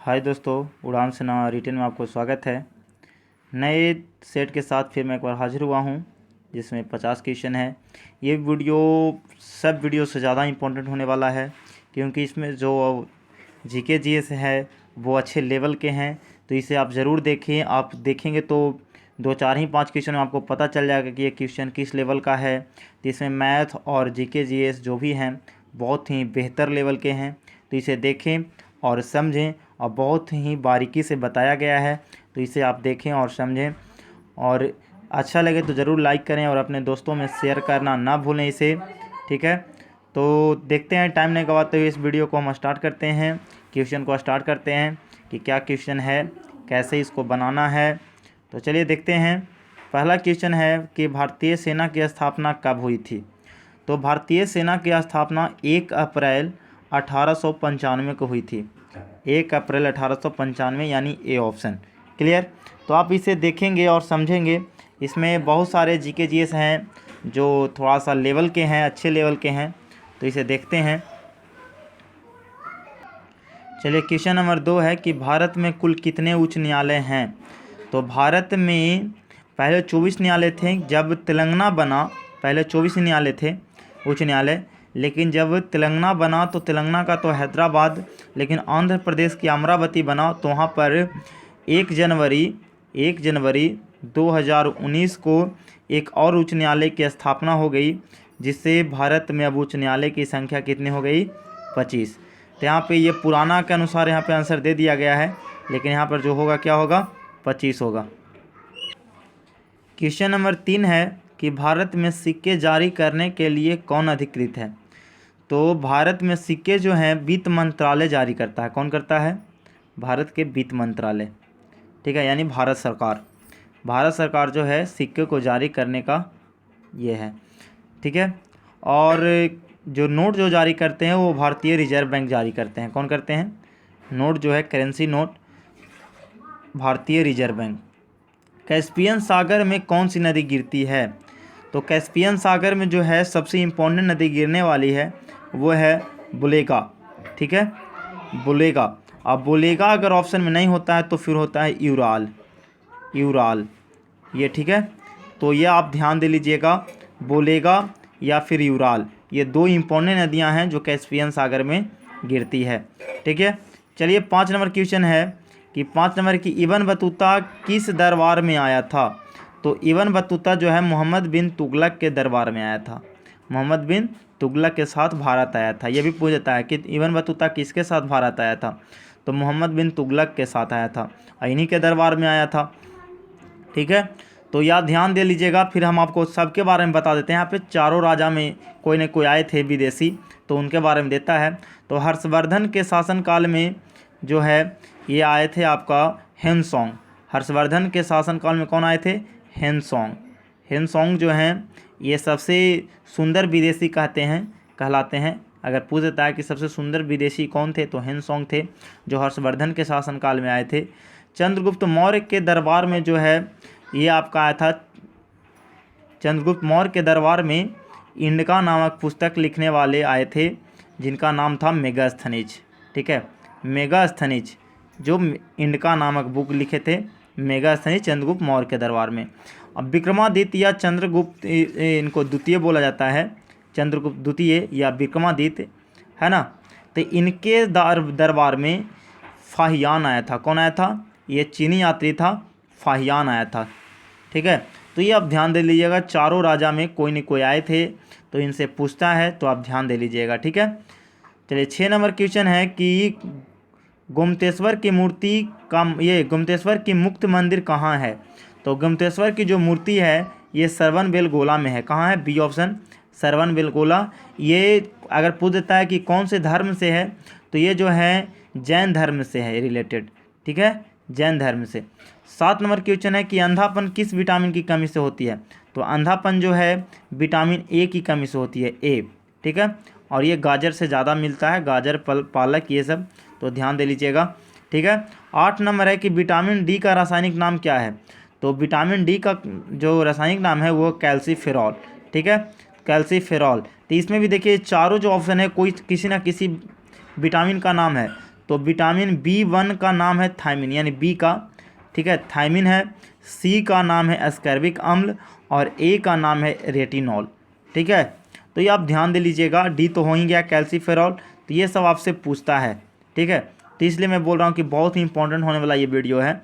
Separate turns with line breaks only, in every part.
हाय दोस्तों, उड़ान सेना रिटेन में आपको स्वागत है। नए सेट के साथ फिर मैं एक बार हाजिर हुआ हूँ जिसमें 50 क्वेश्चन है। ये वीडियो सब वीडियो से ज़्यादा इम्पोर्टेंट होने वाला है क्योंकि इसमें जो जीके जीएस है वो अच्छे लेवल के हैं, तो इसे आप ज़रूर देखें। आप देखेंगे तो 2 4 ही 5 क्वेश्चन में आपको पता चल जाएगा कि ये क्वेश्चन किस लेवल का है। तो इसमें मैथ और जीके जीएस जो भी हैं बहुत ही बेहतर लेवल के हैं, तो इसे देखें और समझें और बहुत ही बारीकी से बताया गया है, तो इसे आप देखें और समझें। और अच्छा लगे तो ज़रूर लाइक करें और अपने दोस्तों में शेयर करना ना भूलें इसे, ठीक है। तो देखते हैं, टाइम नहीं गवाते हुए इस वीडियो को हम स्टार्ट करते हैं। क्वेश्चन को स्टार्ट करते हैं कि क्या क्वेश्चन है, कैसे इसको बनाना है। तो चलिए देखते हैं। पहला क्वेश्चन है कि भारतीय सेना की स्थापना कब हुई थी। तो भारतीय सेना की स्थापना 1 अप्रैल 1895 को हुई थी। 1 अप्रैल 1895 यानी ए ऑप्शन। क्लियर। तो आप इसे देखेंगे और समझेंगे। इसमें बहुत सारे जीके जीएस हैं जो थोड़ा सा लेवल के हैं, अच्छे लेवल के हैं, तो इसे देखते हैं। चलिए, क्वेश्चन नंबर 2 है कि भारत में कुल कितने उच्च न्यायालय हैं। तो भारत में पहले 24 न्यायालय थे। जब तेलंगाना बना पहले 24 न्यायालय थे, उच्च न्यायालय। लेकिन जब तेलंगाना बना तो तेलंगाना का तो हैदराबाद, लेकिन आंध्र प्रदेश की अमरावती बना, तो वहाँ पर 1 जनवरी 2019 को एक और उच्च न्यायालय की स्थापना हो गई, जिससे भारत में अब उच्च न्यायालय की संख्या कितनी हो गई, 25। तो यहाँ पे ये पुराना के अनुसार यहाँ पे आंसर दे दिया गया है, लेकिन यहाँ पर जो होगा क्या होगा, 25 होगा। क्वेश्चन नंबर 3 है कि भारत में सिक्के जारी करने के लिए कौन अधिकृत है। तो भारत में सिक्के जो हैं वित्त मंत्रालय जारी करता है। कौन करता है, भारत के वित्त मंत्रालय, ठीक है, यानी भारत सरकार। भारत सरकार जो है सिक्के को जारी करने का ये है, ठीक है। और जो नोट जो जारी करते हैं वो भारतीय रिजर्व बैंक जारी करते हैं। कौन करते हैं, नोट जो है करेंसी नोट, भारतीय रिजर्व बैंक। कैस्पियन सागर में कौन सी नदी गिरती है। तो कैस्पियन सागर में जो है सबसे इम्पोर्टेंट नदी गिरने वाली है वो है बुलेगा, ठीक है, बुलेगा। अब बुलेगा अगर ऑप्शन में नहीं होता है तो फिर होता है यूराल, ये, ठीक है। तो ये आप ध्यान दे लीजिएगा, बुलेगा या फिर यूराल, ये 2 इम्पोर्टेंट नदियां हैं जो कैस्पियन सागर में गिरती है, ठीक है। चलिए 5 नंबर क्वेश्चन है कि 5 नंबर की इब्न बतूता किस दरबार में आया था। तो इब्न बतूता जो है मोहम्मद बिन तुगलक के दरबार में आया था। मोहम्मद बिन तुगलक के साथ भारत आया था। यह भी पूछता है कि इब्न बतूता किसके साथ भारत आया था। तो मोहम्मद बिन तुगलक के साथ आया था, इन्हीं के दरबार में आया था, ठीक है। तो याद ध्यान दे लीजिएगा। फिर हम आपको सबके बारे में बता देते हैं। यहाँ पे चारों राजा में कोई न कोई आए थे विदेशी, तो उनके बारे में देता है। तो हर्षवर्धन के शासनकाल में जो है ये आए थे आपका हेनसोंग। हर्षवर्धन के शासनकाल में कौन आए थे, हेनसोंग जो हैं ये सबसे सुंदर विदेशी कहलाते हैं। अगर पूछ देता है कि सबसे सुंदर विदेशी कौन थे, तो हेनसोंग थे जो हर्षवर्धन के शासनकाल में आए थे। चंद्रगुप्त मौर्य के दरबार में जो है ये आपका आया था। चंद्रगुप्त मौर्य के दरबार में इंडिका नामक पुस्तक लिखने वाले आए थे, जिनका नाम था मेगास्थनीज, ठीक है, मेगास्थनीज जो इंडिका नामक बुक लिखे थे, मेगास्थनीज चंद्रगुप्त मौर्य के दरबार में। अब विक्रमादित्य या चंद्रगुप्त, इनको द्वितीय बोला जाता है, चंद्रगुप्त द्वितीय या विक्रमादित्य, है ना। तो इनके दरबार में फाहियान आया था। कौन आया था, ये चीनी यात्री था, फाहियान आया था, ठीक है। तो ये आप ध्यान दे लीजिएगा, चारों राजा में कोई न कोई आए थे, तो इनसे पूछता है, तो आप ध्यान दे लीजिएगा, ठीक है। चलिए 6 नंबर क्वेश्चन है कि गोमतेश्वर की मूर्ति का, ये गोमतेश्वर की मुक्त मंदिर कहाँ है। तो गोमतेश्वर की जो मूर्ति है ये श्रवणबेलगोला में है। कहाँ है, बी ऑप्शन, श्रवणबेलगोला। ये अगर पूछ देता है कि कौन से धर्म से है, तो ये जो है जैन धर्म से है रिलेटेड, ठीक है, जैन धर्म से। 7 नंबर क्वेश्चन है कि अंधापन किस विटामिन की कमी से होती है। तो अंधापन जो है विटामिन ए की कमी से होती है, ए, ठीक है। और ये गाजर से ज़्यादा मिलता है, गाजर, पालक, ये सब, तो ध्यान दे लीजिएगा, ठीक है। 8 नंबर है कि विटामिन डी का रासायनिक नाम क्या है। तो विटामिन डी का जो रासायनिक नाम है वो कैल्सीफेरॉल, ठीक है, कैल्सीफेरॉल। तो इसमें भी देखिए चारों जो ऑप्शन है कोई किसी ना किसी विटामिन का नाम है। तो विटामिन B1 का नाम है थायमिन, यानी बी का, ठीक है, थायमिन है। सी का नाम है एस्कॉर्बिक अम्ल और ए का नाम है रेटिनॉल, ठीक है। तो ये आप ध्यान दे लीजिएगा। डी तो हो ही गया कैल्सीफेरॉल, तो ये सब आपसे पूछता है, ठीक है। तो इसलिए मैं बोल रहा हूँ कि बहुत ही इंपॉर्टेंट होने वाला ये वीडियो है।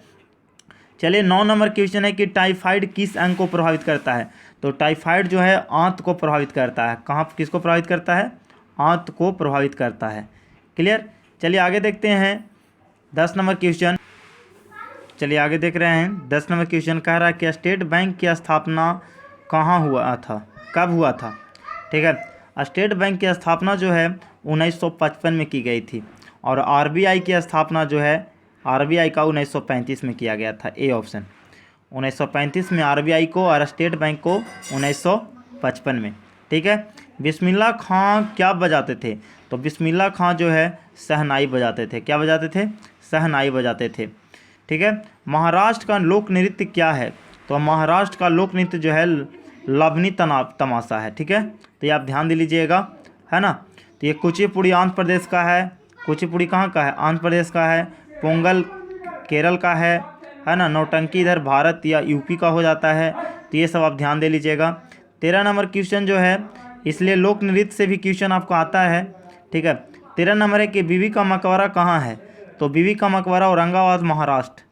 चलिए 9 नंबर क्वेश्चन है कि टाइफाइड किस अंग को प्रभावित करता है। तो टाइफाइड जो है आंत को प्रभावित करता है। कहाँ, किसको प्रभावित करता है? आंत को प्रभावित करता है। क्लियर। चलिए आगे देखते हैं 10 नंबर क्वेश्चन। चलिए आगे देख रहे हैं 10 नंबर क्वेश्चन कह रहा है कि स्टेट बैंक की स्थापना कहाँ हुआ था, कब हुआ था, ठीक है। स्टेट बैंक की स्थापना जो है 1955 में की गई थी और आरबीआई की स्थापना जो है आरबीआई का 1935 में किया गया था। ए ऑप्शन 1935 में आरबीआई को और स्टेट बैंक को 1955 में, ठीक है। बिस्मिल्लाह खां क्या बजाते थे? तो बिस्मिल्लाह खां जो है शहनाई बजाते थे। क्या बजाते थे? शहनाई बजाते थे, ठीक है। महाराष्ट्र का लोक नृत्य क्या है? तो महाराष्ट्र का लोक नृत्य जो है लवनी तमाशा है, ठीक है। तो ये आप ध्यान दे लीजिएगा, है ना। तो ये कुचिपुड़ी आंध्र प्रदेश का है। कुचिपुड़ी कहाँ का है? आंध्र प्रदेश का है। पोंगल केरल का है ना। नौटंकी इधर भारत या यूपी का हो जाता है। तो ये सब आप ध्यान दे लीजिएगा। 13 नंबर क्वेश्चन जो है, इसलिए लोक नृत्य से भी क्वेश्चन आपको आता है, ठीक है। 13 नंबर है कि बीबी का मकबरा कहाँ है? तो बीबी का मकबरा औरंगाबाद महाराष्ट्र,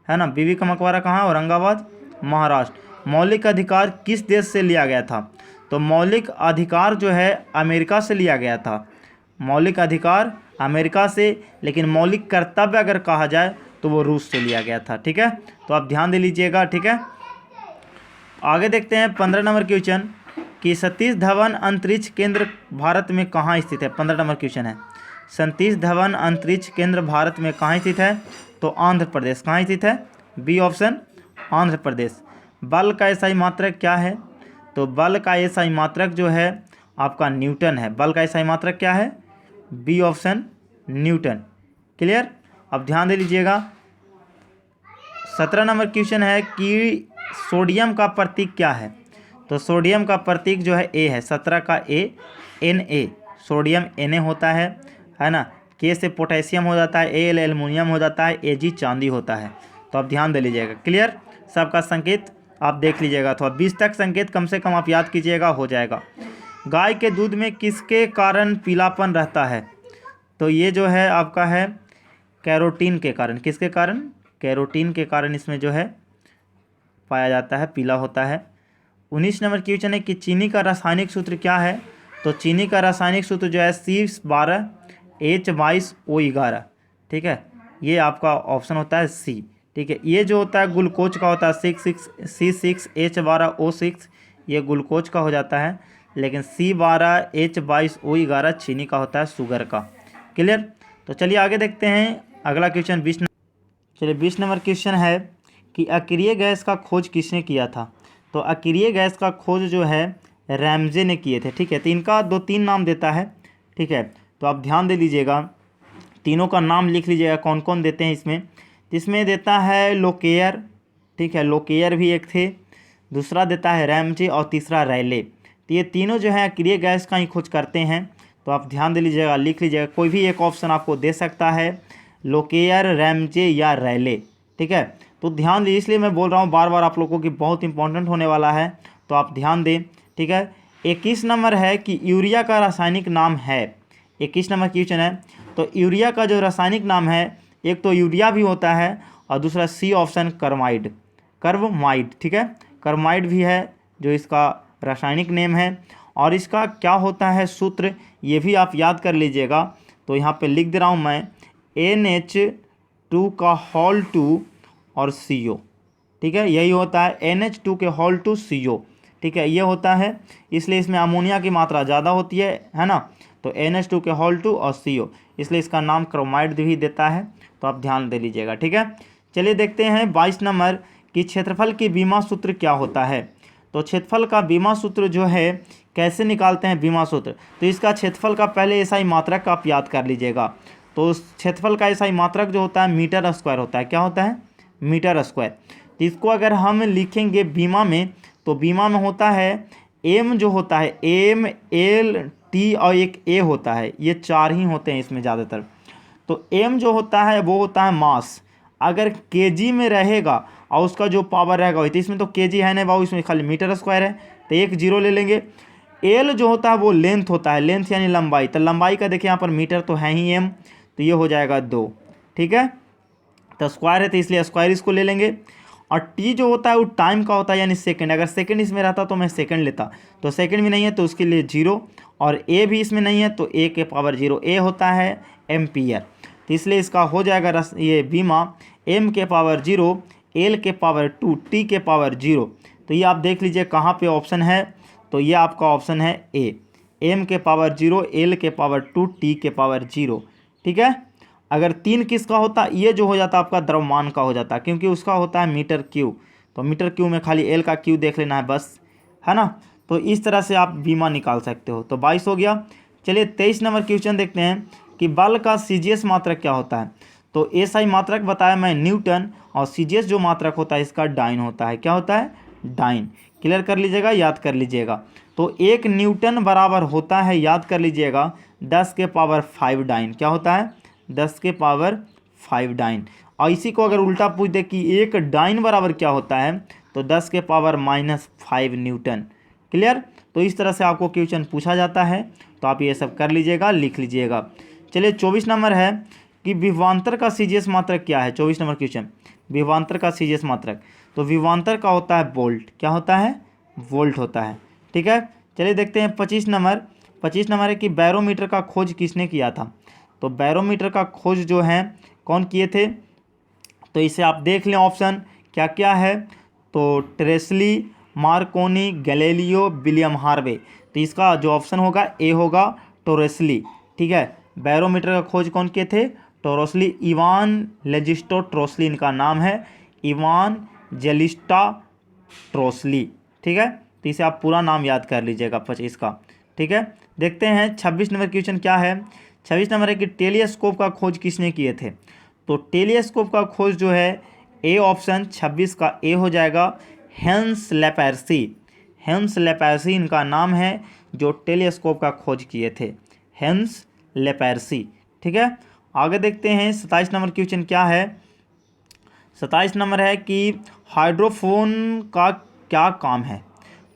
है ना। बीबी का मकबरा कहाँ? औरंगाबाद महाराष्ट्र। मौलिक अधिकार किस देश से लिया गया था? तो मौलिक अधिकार जो है अमेरिका से लिया गया था। मौलिक अधिकार अमेरिका से, लेकिन मौलिक कर्तव्य अगर कहा जाए तो वो रूस से लिया गया था, ठीक है। तो आप ध्यान दे लीजिएगा, ठीक है। आगे देखते हैं 15 नंबर क्वेश्चन कि सतीश धवन अंतरिक्ष केंद्र भारत में कहाँ स्थित है? 15 नंबर क्वेश्चन है, सतीश धवन अंतरिक्ष केंद्र भारत में कहाँ स्थित है? तो आंध्र प्रदेश। कहाँ स्थित है? B option Andhra Pradesh. बल का एसआई मात्रक क्या है? तो बल का एसआई मात्रक जो है आपका न्यूटन है। बल का एसआई मात्रक क्या है? B option newton. क्लियर। अब ध्यान दे लीजिएगा। 17 नंबर क्वेश्चन है कि सोडियम का प्रतीक क्या है? तो सोडियम का प्रतीक जो है ए है। 17 का ए, Na। सोडियम Na होता है ना। के से पोटेशियम हो जाता है, Al एल्युमिनियम हो जाता है, Ag चांदी होता है। तो आप ध्यान दे लीजिएगा। क्लियर। सबका संकेत आप देख लीजिएगा, तो 20 तक संकेत कम से कम आप याद कीजिएगा, हो जाएगा। गाय के दूध में किसके कारण पीलापन रहता है? तो ये जो है आपका है कैरोटीन के कारण। किसके कारण? कैरोटीन के कारण इसमें जो है पाया जाता है, पीला होता है। 19 नंबर क्वेश्चन है कि चीनी का रासायनिक सूत्र क्या है? तो चीनी का रासायनिक सूत्र जो है C12H22O11, ठीक है। ये आपका ऑप्शन होता है सी, ठीक है। ये जो होता है ग्लूकोज का होता है C6H12O6, ये ग्लूकोज का हो जाता है, लेकिन C12H22O11 चीनी का होता है, शुगर का। क्लियर। तो चलिए आगे देखते हैं अगला क्वेश्चन 20 नंबर। चलिए 20 नंबर क्वेश्चन है कि अक्रिय गैस का खोज किसने किया था? तो अक्रिय गैस का खोज जो है रैमजे ने किए थे, ठीक है। तो इनका 2-3 नाम देता है, ठीक है। तो आप ध्यान दे लीजिएगा, तीनों का नाम लिख लीजिएगा कौन कौन देते हैं इसमें। इसमें देता है लोकेयर, ठीक है, लोकेयर भी एक थे, दूसरा देता है रैमजे और तीसरा रैले। तो ये तीनों जो है अक्रिय गैस का ही खोज करते हैं। तो आप ध्यान दे लीजिएगा, लिख लीजिएगा, कोई भी एक ऑप्शन आपको दे सकता है, लोकेयर, रैमजे या रैले, ठीक है। तो ध्यान दीजिए, इसलिए मैं बोल रहा हूँ बार बार आप लोगों की बहुत इंपॉर्टेंट होने वाला है, तो आप ध्यान दें, ठीक है। 21 नंबर है कि यूरिया का रासायनिक नाम है। 21 नंबर क्वेश्चन है, तो यूरिया का जो रासायनिक नाम है, एक तो यूरिया भी होता है और दूसरा सी ऑप्शन कर्वमाइड, ठीक है। कर्वमाइड भी है जो इसका रासायनिक नेम है। और इसका क्या होता है सूत्र, ये भी आप याद कर लीजिएगा। तो यहाँ पे लिख दे रहा हूँ मैं, NH2 का होल 2 और CO, ठीक है। यही होता है NH2 के होल 2 CO, ठीक है, ये होता है। इसलिए इसमें अमोनिया की मात्रा ज़्यादा होती है ना। तो NH2 के होल 2 और CO, इसलिए इसका नाम क्रोमाइड भी देता है। तो आप ध्यान दे लीजिएगा, ठीक है। चलिए देखते हैं 22 नंबर कि क्षेत्रफल की बीमा सूत्र क्या होता है? तो क्षेत्रफल का बीमा सूत्र जो है कैसे निकालते हैं बीमा सूत्र? तो इसका क्षेत्रफल का पहले एसआई मात्रक आप याद कर लीजिएगा। तो क्षेत्रफल का एसआई मात्रक जो होता है मीटर स्क्वायर होता है। क्या होता है? Metre square. तो इसको अगर हम लिखेंगे बीमा में, तो बीमा में होता है एम, जो होता है M, L, T और एक A होता है, ये 4 ही होते हैं इसमें ज़्यादातर। तो एम जो होता है वो होता है मास, अगर केजी में रहेगा और उसका जो पावर रहेगा वही, तो इसमें तो केजी है नहीं बाबू, इसमें खाली मीटर स्क्वायर है, तो एक जीरो ले लेंगे। एल जो होता है वो लेंथ होता है, लेंथ यानी लंबाई, तो लंबाई का देखिए यहाँ पर मीटर तो है ही एम, तो ये हो जाएगा 2, ठीक है। तो स्क्वायर है तो इसलिए स्क्वायर इसको ले लेंगे। और टी जो होता है वो टाइम का होता है यानी सेकंड, अगर सेकंड इसमें रहता तो मैं सेकंड लेता, तो सेकंड भी नहीं है तो उसके लिए 0, और ए भी इसमें नहीं है तो ए के पावर 0, ए होता है एम्पियर, तो इसलिए इसका हो जाएगा ये बीमा एम के पावर 0, एल के पावर 2, टी के पावर 0। तो ये आप देख लीजिए कहाँ पे ऑप्शन है, तो ये आपका ऑप्शन है ए, एम के पावर 0, एल के पावर 2, टी के पावर 0, ठीक है। अगर 3 किसका होता, ये जो हो जाता आपका द्रव्यमान का हो जाता, क्योंकि उसका होता है मीटर क्यू, तो मीटर क्यू में खाली एल का क्यू देख लेना है बस, है ना। तो इस तरह से आप बीमा निकाल सकते हो। तो 22 हो गया। चलिए 23 नंबर क्वेश्चन देखते हैं कि बल का सीजीएस मात्रक क्या होता है। तो एसआई मात्रक बताया मैं न्यूटन, और सीजीएस जो मात्रक होता है इसका डाइन होता है। क्या होता है? डाइन। क्लियर कर लीजिएगा, याद कर लीजिएगा। तो 1 न्यूटन बराबर होता है, याद कर लीजिएगा, 10 के पावर 5 डाइन। क्या होता है? 10 के पावर 5 डाइन। और इसी को अगर उल्टा पूछ दे कि 1 डाइन बराबर क्या होता है, तो 10 के पावर -5 न्यूटन। क्लियर? तो इस तरह से आपको क्वेश्चन पूछा जाता है, तो आप ये सब कर लीजिएगा, लिख लीजिएगा। चलिए 24 नंबर है कि विभवांतर का सीजीएस मात्रक क्या है। 24 नंबर क्वेश्चन, विभवांतर का सीजीएस मात्रक। तो विभवांतर का होता है वोल्ट। क्या होता है? वोल्ट होता है, ठीक है। चलिए देखते हैं 25 नंबर। 25 नंबर है कि बैरोमीटर का खोज किसने किया था। तो बैरोमीटर का खोज जो है कौन किए थे, तो इसे आप देख लें ऑप्शन क्या क्या है। तो ट्रेस्ली, मार्कोनी, गैलीलियो, विलियम हार्वे। तो इसका जो ऑप्शन होगा ए होगा टोरेस्ली, ठीक है। बैरोमीटर का खोज कौन किए थे? टोरोस्ली, इवान लेजिस्टो ट्रोस्ली इनका नाम है, इवान जेलिस्टा ट्रोस्ली, ठीक है। तो इसे आप पूरा नाम याद कर लीजिएगा 25 का, ठीक है। देखते हैं 26 नंबर क्वेश्चन क्या है। 26 नंबर है कि टेलीस्कोप का खोज किसने किए थे। तो टेलीस्कोप का खोज जो है ए ऑप्शन 26 का ए हो जाएगा, हेंस लेपर्सी। हेंस लेपर्सी इनका नाम है जो टेलीस्कोप का खोज किए थे, हेंस लेपर्सी, ठीक है। आगे देखते हैं 27 नंबर क्वेश्चन क्या है। 27 नंबर है कि हाइड्रोफोन का क्या काम है।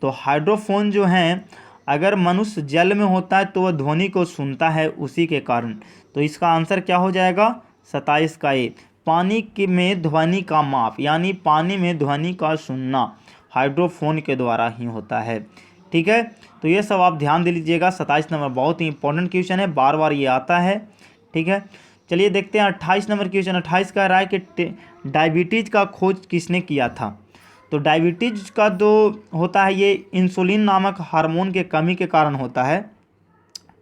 तो हाइड्रोफोन जो है अगर मनुष्य जल में होता है तो वह ध्वनि को सुनता है उसी के कारण। तो इसका आंसर क्या हो जाएगा? 27 का ए, पानी के में ध्वनि का माप, यानी पानी में ध्वनि का सुनना हाइड्रोफोन के द्वारा ही होता है, ठीक है। तो ये सब आप ध्यान दे लीजिएगा। 27 नंबर बहुत ही इंपॉर्टेंट क्वेश्चन है, बार बार ये आता है, ठीक है। चलिए देखते हैं 28 नंबर क्वेश्चन। 28 कह रहा है कि डायबिटीज़ का खोज किसने किया था। तो डायबिटीज़ का जो होता है ये इंसुलिन नामक हार्मोन के कमी के कारण होता है,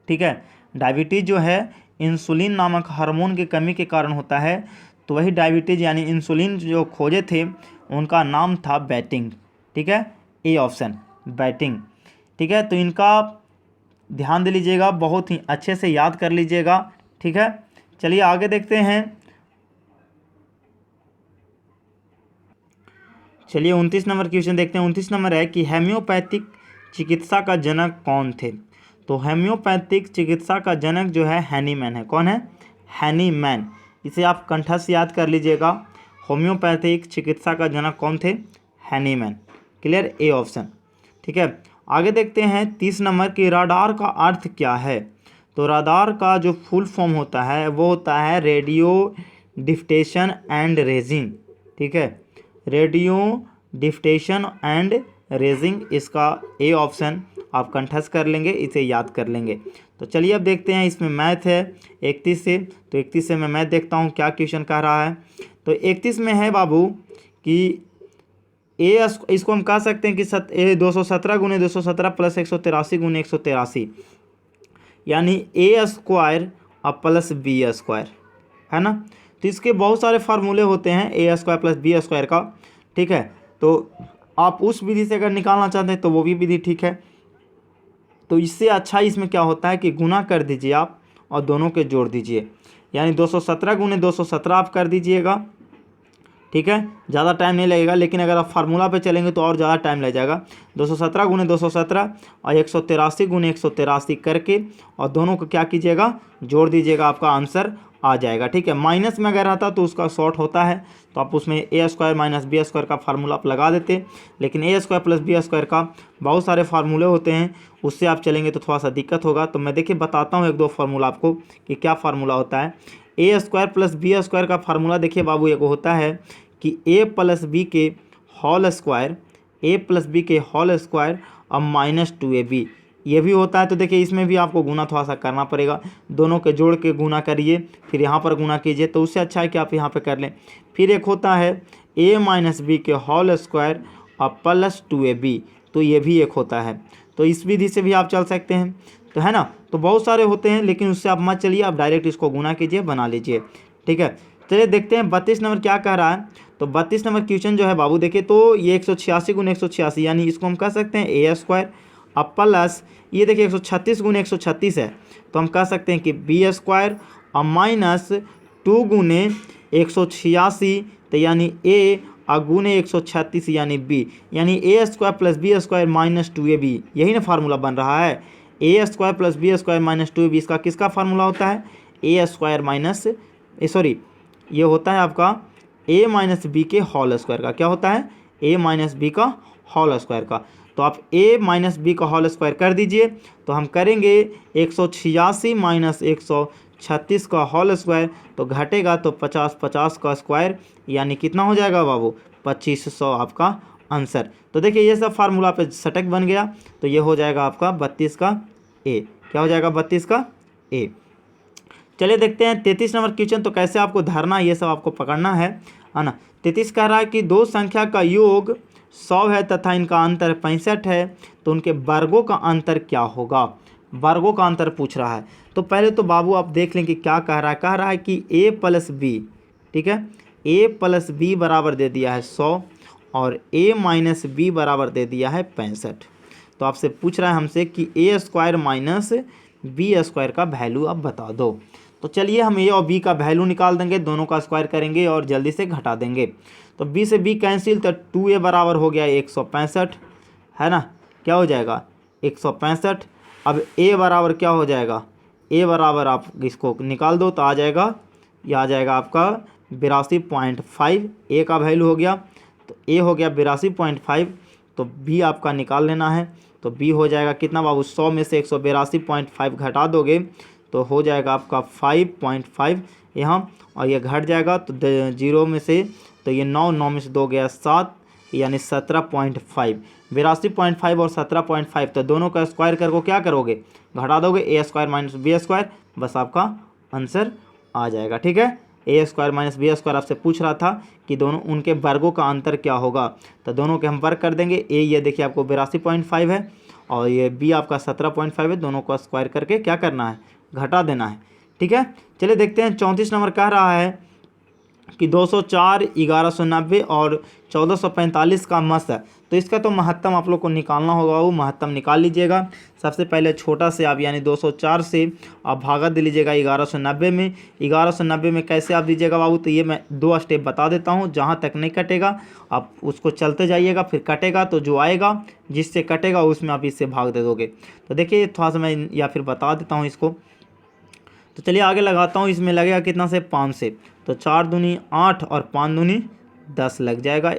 ठीक है। डायबिटीज़ जो है इंसुलिन नामक हार्मोन की कमी के कारण होता है। तो वही डायबिटीज़ यानी इंसुलिन जो खोजे थे उनका नाम था बैटिंग, ठीक है। ए ऑप्शन बैटिंग, ठीक है। तो इनका ध्यान दे लीजिएगा, बहुत ही अच्छे से याद कर लीजिएगा, ठीक है। चलिए आगे देखते हैं। चलिए 29 नंबर क्वेश्चन देखते हैं। 29 नंबर है कि होम्योपैथिक चिकित्सा का जनक कौन थे। तो होम्योपैथिक चिकित्सा का जनक जो है हैनीमैन है। कौन है? हैनीमैन। इसे आप कंठस्थ याद कर लीजिएगा। होम्योपैथिक चिकित्सा का जनक कौन थे? हैनीमैन। क्लियर? ए ऑप्शन, ठीक है। आगे देखते हैं 30 नंबर की राडार का अर्थ क्या है। तो राडार का जो फुल फॉर्म होता है वो होता है रेडियो डिटेक्शन एंड रेजिंग, ठीक है। रेडियो डिटेक्शन एंड रेजिंग, इसका ए ऑप्शन आप कंठस्थ कर लेंगे, इसे याद कर लेंगे। तो चलिए अब देखते हैं, इसमें मैथ है 31 से। तो 31 से मैं मैथ देखता हूँ क्या क्वेश्चन कह रहा है। तो 31 में है बाबू कि ए, इसको हम कह सकते हैं कि 217 गुने 217 प्लस 183 गुने 183, यानी ए स्क्वायर और प्लस बी स्क्वायर, है ना। तो इसके बहुत सारे फार्मूले होते हैं ए स्क्वायर प्लस बी स्क्वायर का, ठीक है। तो आप उस विधि से अगर निकालना चाहते हैं तो वो भी विधि ठीक है। तो इससे अच्छा इसमें क्या होता है कि गुना कर दीजिए आप और दोनों के जोड़ दीजिए, यानी 217 गुने 217 आप कर दीजिएगा, ठीक है। ज़्यादा टाइम नहीं लगेगा, लेकिन अगर आप फार्मूला पे चलेंगे तो और ज़्यादा टाइम लग जाएगा। 217 गुने 217 और 183 गुने 183 करके और दोनों को क्या कीजिएगा? जोड़ दीजिएगा, आपका आंसर आ जाएगा। ठीक है, माइनस में अगर आता तो उसका शॉर्ट होता है, तो आप उसमें ए स्क्वायर माइनस बी स्क्वायर का फार्मूला आप लगा देते, लेकिन ए स्क्वायर प्लस बी स्क्वायर का बहुत सारे फार्मूले होते हैं, उससे आप चलेंगे तो थोड़ा सा दिक्कत होगा। तो मैं देखिए बताता हूँ एक दो फार्मूला आपको कि क्या फार्मूला होता है। A square plus B square का फार्मूला देखिए बाबू, एक होता है कि ए प्लस बी के होल स्क्वायर, ए प्लस बी के होल स्क्वायर और माइनस 2ab, ये भी होता है। तो देखिए इसमें भी आपको गुना थोड़ा सा करना पड़ेगा, दोनों के जोड़ के गुना करिए, फिर यहाँ पर गुना कीजिए, तो उससे अच्छा है कि आप यहाँ पे कर लें। फिर एक होता है a माइनस बी के होल स्क्वायर और प्लस 2ab, तो ये भी एक होता है। तो इस विधि से भी आप चल सकते हैं, तो है ना। तो बहुत सारे होते हैं, लेकिन उससे आप मत चलिए, आप डायरेक्ट इसको गुना कीजिए, बना लीजिए। ठीक है, चलिए देखते हैं 32 नंबर क्या कह रहा है। तो 32 नंबर क्वेश्चन जो है बाबू देखिए, तो ये 186 गुना 186, यानी इसको हम कह सकते हैं ए स्क्वायर अब प्लस, ये देखिए 136 गुने 136 है, तो हम कह सकते हैं कि बी स्क्वायर और माइनस 2 गुने 186, तो यानी ए और गुने 136 यानी बी, यानी A square plus B square minus 2ab, यही ना फार्मूला बन रहा है। A square plus B square minus 2ab, इसका किसका फार्मूला होता है, ए स्क्वायर माइनस सॉरी ये होता है आपका ए माइनस बी के होल स्क्वायर का, क्या होता है, ए माइनस बी का होल स्क्वायर का। तो आप a माइनस बी का होल स्क्वायर कर दीजिए, तो हम करेंगे 186 माइनस 136 का होल स्क्वायर, तो घटेगा तो 50 50 का स्क्वायर, यानी कितना हो जाएगा बाबू, 2500 आपका आंसर। तो देखिए ये सब फार्मूला पे सटक बन गया, तो ये हो जाएगा आपका 32 का ए, क्या हो जाएगा 32 का ए। चलिए देखते हैं 33 नंबर क्वेश्चन, तो कैसे आपको धरना ये सब आपको पकड़ना है ना। 33 कह रहा है कि दो संख्या का योग 100 है तथा इनका अंतर 65 है, तो उनके वर्गों का अंतर क्या होगा, वर्गों का अंतर पूछ रहा है। तो पहले तो बाबू आप देख लें कि क्या कह रहा है कि a प्लस बी, ठीक है, a प्लस बी बराबर दे दिया है 100 और a माइनस बी बराबर दे दिया है 65। तो आपसे पूछ रहा है हमसे कि a square minus b square का वैल्यू आप बता दो। तो चलिए हम a और b का वैल्यू निकाल देंगे, दोनों का स्क्वायर करेंगे और जल्दी से घटा देंगे। तो b से b कैंसिल, तो 2a बराबर हो गया 165, है ना, क्या हो जाएगा 165। अब a बराबर क्या हो जाएगा, a बराबर आप इसको निकाल दो तो आ जाएगा, ये आ जाएगा आपका 82.5, a का वैल्यू हो गया, तो a हो गया 82.5, तो b आपका निकाल लेना है। तो b हो जाएगा कितना बाबू, 100 में से 182.5 घटा दोगे तो हो जाएगा आपका 5.5 यहाँ, और ये घट जाएगा तो 0 में से, तो ये 9 में से 2 गया 7, यानी 17.5, 82.5 और 17.5, तो दोनों का स्क्वायर करके क्या करोगे, घटा दोगे, ए स्क्वायर माइनस बी स्क्वायर, बस आपका आंसर आ जाएगा। ठीक है, A square minus b square आपसे पूछ रहा था कि दोनों उनके वर्गों का अंतर क्या होगा, तो दोनों के हम वर्ग कर देंगे। ए ये देखिए आपको 82.5 है और ये बी आपका 17.5 है, दोनों का स्क्वायर करके क्या करना है, घटा देना है। ठीक है, चलिए देखते हैं 34 नंबर कह रहा है कि 204, 1190 और 1445 का मस है। तो इसका तो महत्तम आप लोग को निकालना होगा, वो महत्तम निकाल लीजिएगा। सबसे पहले छोटा से आप यानी 204 से आप भागा दे लीजिएगा 1190 में। 1190 में कैसे आप दीजिएगा बाबू, तो ये मैं 2 स्टेप बता देता हूँ, जहाँ तक नहीं कटेगा आप उसको चलते जाइएगा, फिर कटेगा तो जो आएगा जिससे कटेगा उसमें आप इससे भाग दे दोगे। तो देखिए थोड़ा सा मैं या फिर बता देता हूँ इसको। तो चलिए आगे लगाता हूँ, इसमें लगेगा कितना से 5 से, तो 4 दूनी 8 और 5 दूनी 10 लग जाएगा।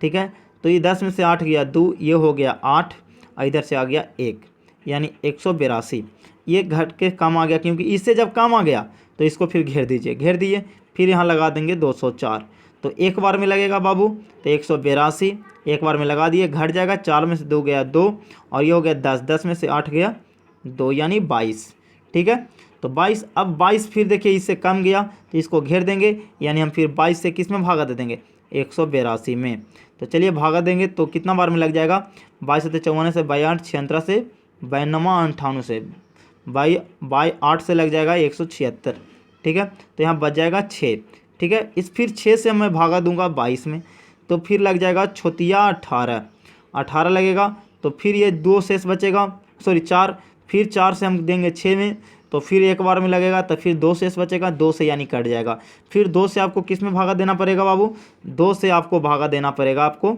ठीक है, तो ये 10 में से 8 गया 2, ये हो गया 8 और इधर से आ गया 1, यानी 182। ये घट के कम आ गया, क्योंकि इससे जब कम आ गया तो इसको फिर घेर दीजिए, घेर दिए, फिर यहाँ लगा देंगे 204। तो एक बार में लगेगा बाबू, तो 182 एक बार में लगा दिए, घट जाएगा, 4 में से 2 गया 2 और ये हो गया 10, 10 में से 8 गया 2, यानी 22। ठीक है, तो 22, अब 22 फिर देखिए इससे कम गया तो इसको घेर देंगे, यानी हम फिर 22 से किस में भागा दे देंगे, 182 में। तो चलिए भागा देंगे तो कितना बार में लग जाएगा, 22 से 54 से 82, 76 से 92, 98 से 8 से लग जाएगा 176। ठीक है, तो यहाँ बच जाएगा 6। ठीक है, इस फिर 6 से मैं भागा दूंगा 22 में, तो फिर लग जाएगा 18 लगेगा, तो फिर ये 2 शेष बचेगा, सॉरी 4, फिर 4 से हम देंगे 6 में, तो फिर एक बार में लगेगा, तो फिर 2 शेष बचेगा, 2 से यानी कट जाएगा। फिर 2 से आपको किस में भागा देना पड़ेगा बाबू, 2 से आपको भागा देना पड़ेगा आपको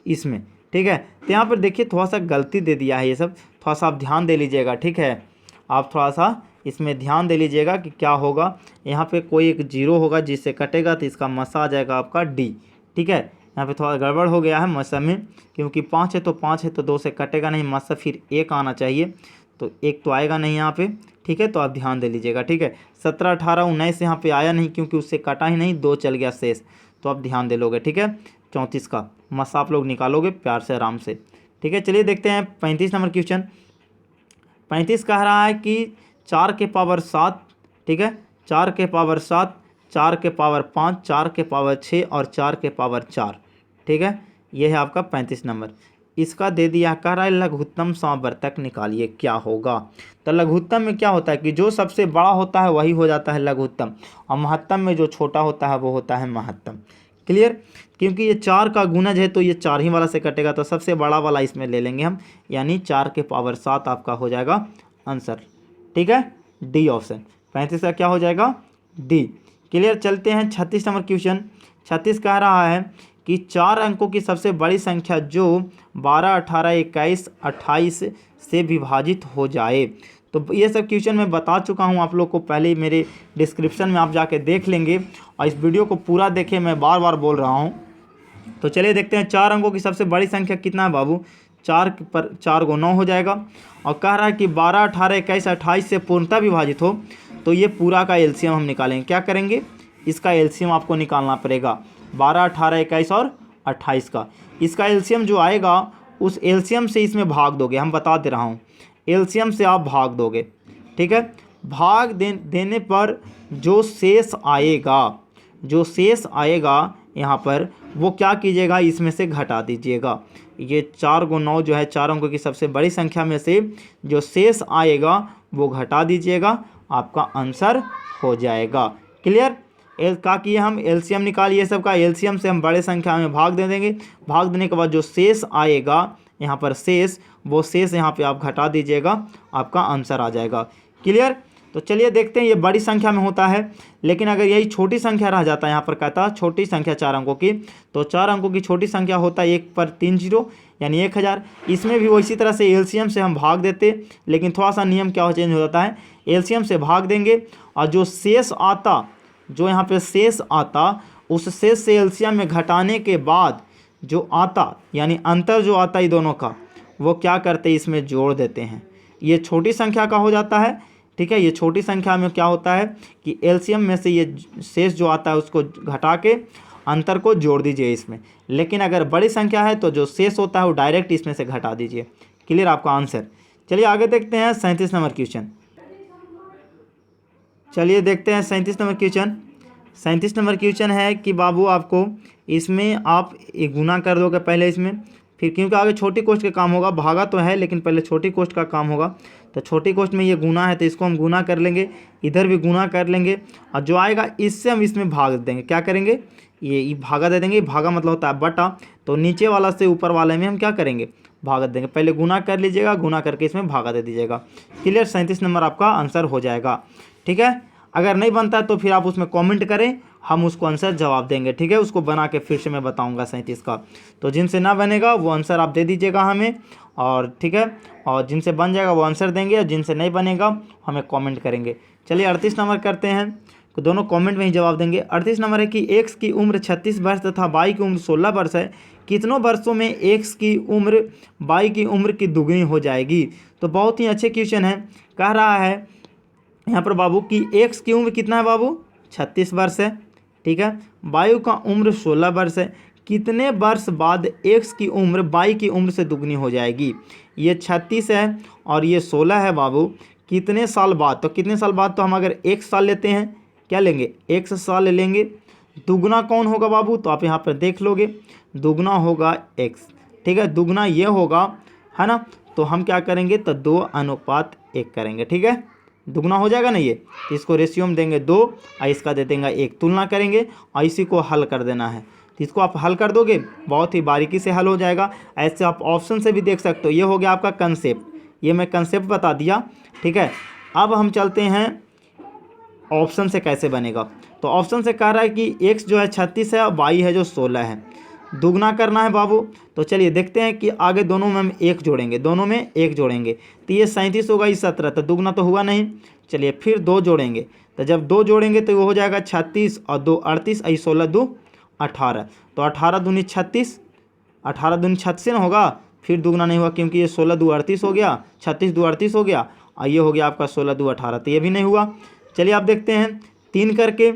इसमें। ठीक है, तो यहाँ पर देखिए थोड़ा सा गलती दे दिया है, ये सब थोड़ा सा आप ध्यान दे लीजिएगा। ठीक है, आप थोड़ा सा इसमें ध्यान दे लीजिएगा कि क्या होगा, यहाँ पे कोई एक जीरो होगा जिससे कटेगा, तो इसका मसा आ जाएगा आपका डी। ठीक है, यहाँ पे थोड़ा गड़बड़ हो गया है मसा में, क्योंकि 5 है तो 5 है तो 2 से कटेगा नहीं, मसा फिर 1 आना चाहिए, तो 1 तो आएगा नहीं यहाँ पे। ठीक है, तो आप ध्यान दे लीजिएगा। ठीक है, 17, 18, 19 यहाँ पे आया नहीं क्योंकि उससे कटा ही नहीं, 2 चल गया शेष, तो आप ध्यान दे लोगे। ठीक है, 34 का मसा आप लोग निकालोगे प्यार से, आराम से। ठीक है, चलिए देखते हैं 35 नंबर क्वेश्चन। 35 कह रहा है कि 4 के पावर 7, ठीक है, 4 के पावर 7, 4 के पावर 5, 4 के पावर 6 और 4 के पावर 4। ठीक है, ये है आपका 35 नंबर। इसका दे दिया, कह रहा है लघुत्तम समवर्तक निकालिए, क्या होगा। तो लघुत्तम में क्या होता है कि जो सबसे बड़ा होता है वही हो जाता है लघुत्तम, और महत्तम में जो छोटा होता है वो होता है महत्तम। क्लियर, क्योंकि ये 4 का गुणज है तो ये 4 ही वाला से कटेगा, तो सबसे बड़ा वाला इसमें ले लेंगे हम, यानी 4 के पावर 7 आपका हो जाएगा आंसर। ठीक है, डी ऑप्शन 35 का क्या हो जाएगा, डी। क्लियर, चलते हैं 36 नंबर क्वेश्चन। 36 कह रहा है कि 4 अंकों की सबसे बड़ी संख्या जो 12, 18, 21, 28 से विभाजित हो जाए। तो ये सब क्वेश्चन मैं बता चुका हूँ आप लोग को पहले ही, मेरे डिस्क्रिप्शन में आप जाके देख लेंगे, और इस वीडियो को पूरा देखें, मैं बार बार बोल रहा हूँ। तो चलिए देखते हैं 4 अंकों की सबसे बड़ी संख्या कितना है बाबू, 4 पर 4 को 9 हो जाएगा, और कह रहा है कि 12, 18, 21, 28 से पूर्णतः विभाजित हो, तो ये पूरा का एलसीएम हम निकालेंगे। क्या करेंगे, इसका एलसीएम आपको निकालना पड़ेगा, 12, 18, 21 और 28 का। इसका एलसीएम जो आएगा उस एलसीएम से इसमें भाग दोगे, हम बता दे रहा हूँ, एलसीएम से आप भाग दोगे। ठीक है, भाग देने पर जो शेष आएगा, जो शेष आएगा यहाँ पर, वो क्या कीजिएगा, इसमें से घटा दीजिएगा। ये 4 को 9 जो है 4 अंकों की सबसे बड़ी संख्या में से जो शेष आएगा वो घटा दीजिएगा, आपका आंसर हो जाएगा। क्लियर, का किए हम एलसीएम निकालिए सबका, एलसीएम से हम बड़े संख्या में भाग दे देंगे, भाग देने के बाद जो शेष आएगा यहाँ पर शेष, वो शेष यहाँ पे आप घटा दीजिएगा, आपका आंसर आ जाएगा। क्लियर, तो चलिए देखते हैं, ये बड़ी संख्या में होता है, लेकिन अगर यही छोटी संख्या रह जाता है, यहाँ पर कहता है छोटी संख्या 4 अंकों की, तो 4 अंकों की छोटी संख्या होता है 1 पर 3 जीरो यानी 1000। इसमें भी इसी तरह से एलसीएम से हम भाग देते, लेकिन थोड़ा सा नियम क्या चेंज हो जाता है, एलसीएम से भाग देंगे और जो शेष आता, जो यहाँ पे शेष आता, उस शेष से एलसीएम में घटाने के बाद जो आता, यानी अंतर जो आता है दोनों का, वो क्या करते हैं, इसमें जोड़ देते हैं। ये छोटी संख्या का हो जाता है। ठीक है, ये छोटी संख्या में क्या होता है कि एलसीएम में से ये शेष जो आता है उसको घटा के अंतर को जोड़ दीजिए इसमें, लेकिन अगर बड़ी संख्या है तो जो शेष होता है वो डायरेक्ट इसमें से घटा दीजिए। क्लियर, आपका आंसर। चलिए आगे देखते हैं 37 नंबर क्वेश्चन। चलिए देखते हैं 37 नंबर क्वेश्चन। 37 नंबर क्वेश्चन है कि बाबू आपको इसमें आप एक गुना कर दोगे पहले इसमें, फिर क्योंकि आगे छोटी कोष्ठ का काम होगा, भागा तो है लेकिन पहले छोटी कोष्ठ का काम होगा, तो छोटी कोष्ठ में ये गुना है तो इसको हम गुना कर लेंगे, इधर भी गुना कर लेंगे, और जो आएगा इससे हम इसमें भाग देंगे। क्या करेंगे, ये भागा दे देंगे, भागा मतलब होता है बटा, तो नीचे वाला से ऊपर वाले में हम क्या करेंगे, भागा देंगे। पहले गुना कर लीजिएगा, गुना करके इसमें भागा दे दीजिएगा। क्लियर, 37 नंबर आपका आंसर हो जाएगा। ठीक है, अगर नहीं बनता है तो फिर आप उसमें कमेंट करें, हम उसको आंसर जवाब देंगे। ठीक है, उसको बना के फिर से मैं बताऊंगा 37 का। तो जिनसे ना बनेगा वो आंसर आप दे दीजिएगा हमें, और ठीक है, और जिनसे बन जाएगा वो आंसर देंगे, और जिनसे नहीं बनेगा हमें कमेंट करेंगे। चलिए 38 नंबर करते हैं, तो दोनों कमेंट में ही जवाब देंगे। 38 नंबर है कि एक्स की उम्र 36 वर्ष तथा वाई की उम्र 16 वर्ष है, कितनों वर्षों में एक्स की उम्र वाई की उम्र की दुगनी हो जाएगी। तो बहुत ही अच्छे क्वेश्चन है। कह रहा है यहाँ पर बाबू कि एक्स की उम्र कितना है बाबू, 36 वर्ष है। ठीक है, वाई का उम्र 16 वर्ष है, कितने वर्ष बाद एक्स की उम्र वाई की उम्र से दुगनी हो जाएगी। ये 36 है और ये 16 है बाबू, कितने साल बाद, तो कितने साल बाद, तो हम अगर 1 साल लेते हैं, क्या लेंगे, 1 साल ले लेंगे। दुगना कौन होगा बाबू, तो आप यहाँ पर देख लोगे, दुगना होगा x। ठीक है, दुगना ये होगा, है ना, तो हम क्या करेंगे, तो 2:1 करेंगे। ठीक है, दुगना हो जाएगा ना ये, तो इसको रेशियो में देंगे 2 और इसका दे देंगे 1, तुलना करेंगे और इसी को हल कर देना है। तो इसको आप हल कर दोगे, बहुत ही बारीकी से हल हो जाएगा। ऐसे आप ऑप्शन से भी देख सकते हो। ये हो गया आपका कंसेप्ट, ये मैं कंसेप्ट बता दिया। ठीक है, अब हम चलते हैं ऑप्शन से कैसे बनेगा। तो ऑप्शन से कह रहा है कि x जो है 36 है और y है जो 16 है, दुगना करना है बाबू। तो चलिए देखते हैं कि आगे दोनों में हम एक जोड़ेंगे, दोनों में एक जोड़ेंगे तो ये 37 होगा, ये 17, तो दुगना तो हुआ नहीं। चलिए फिर 2 जोड़ेंगे, तो जब 2 जोड़ेंगे तो वो हो जाएगा 36 और 2 38, और 16 2 18, तो 18 दूनी 36, 18 दूनी 36 ना होगा। फिर दुगना नहीं हुआ क्योंकि ये 16 2 38 हो गया, 36 2 38 हो गया, और ये हो गया आपका 16 2 18, तो ये भी नहीं हुआ। चलिए आप देखते हैं 3 करके,